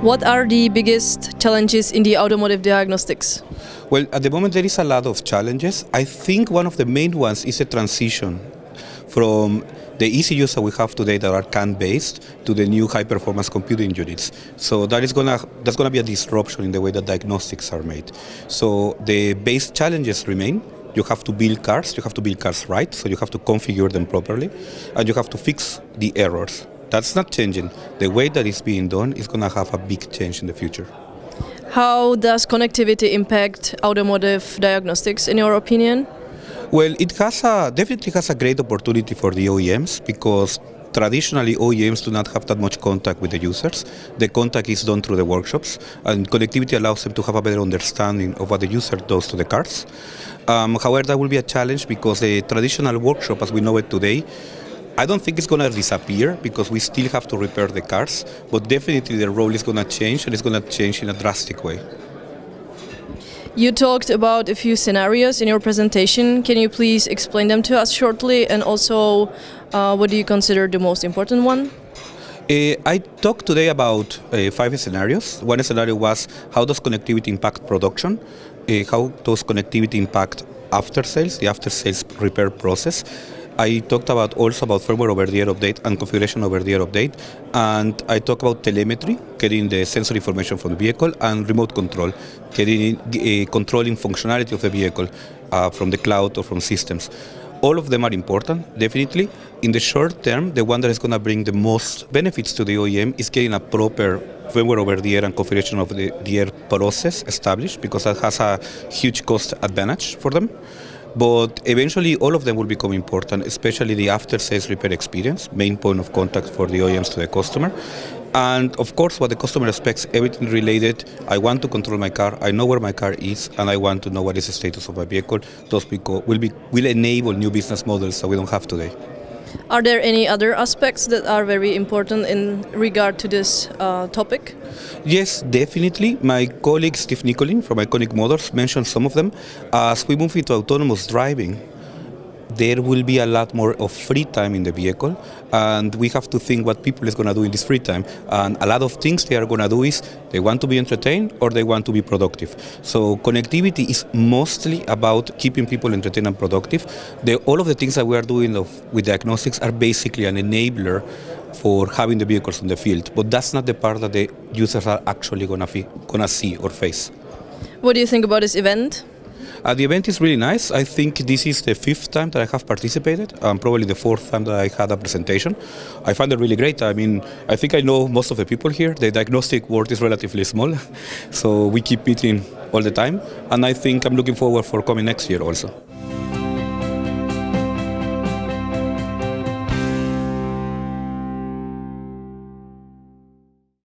What are the biggest challenges in the automotive diagnostics? Well, at the moment there is a lot of challenges. I think one of the main ones is a transition from the ECUs that we have today that are CAN-based to the new high-performance computing units. So that's gonna be a disruption in the way that diagnostics are made. So the base challenges remain. You have to build cars right, so you have to configure them properly, and you have to fix the errors. That's not changing. The way that it's being done is going to have a big change in the future. How does connectivity impact automotive diagnostics, in your opinion? Well, it definitely has a great opportunity for the OEMs, because traditionally OEMs do not have that much contact with the users. The contact is done through the workshops, and connectivity allows them to have a better understanding of what the user does to the cars. However, that will be a challenge, because the traditional workshop as we know it today, I don't think it's going to disappear, because we still have to repair the cars, but definitely the role is going to change, and it's going to change in a drastic way. You talked about a few scenarios in your presentation. Can you please explain them to us shortly, and also what do you consider the most important one? I talked today about 5 scenarios. One scenario was, how does connectivity impact production? How does connectivity impact after sales, the after sales repair process? I talked also about firmware over-the-air update and configuration over-the-air update, and I talked about telemetry, getting the sensor information from the vehicle, and remote control, getting controlling functionality of the vehicle from the cloud or from systems. All of them are important, definitely. In the short term, the one that is going to bring the most benefits to the OEM is getting a proper firmware over-the-air and configuration of the air process established, because that has a huge cost advantage for them. But eventually all of them will become important, especially the after-sales repair experience, main point of contact for the OEMs to the customer. And of course, what the customer expects, everything related. I want to control my car, I know where my car is, and I want to know what is the status of my vehicle. Those will enable new business models that we don't have today. Are there any other aspects that are very important in regard to this topic? Yes, definitely. My colleague Steve Nicolin from Iconic Motors mentioned some of them. As we move into autonomous driving, there will be a lot more of free time in the vehicle, and we have to think what people is going to do in this free time. And a lot of things they are going to do is they want to be entertained or they want to be productive. So connectivity is mostly about keeping people entertained and productive. All of the things that we are doing with diagnostics are basically an enabler for having the vehicles in the field, but that's not the part that the users are actually going to see or face. What do you think about this event? The event is really nice. I think this is the 5th time that I have participated, probably the 4th time that I had a presentation. I find it really great. I mean, I think I know most of the people here. The diagnostic world is relatively small, so we keep meeting all the time, and I think I'm looking forward for coming next year also.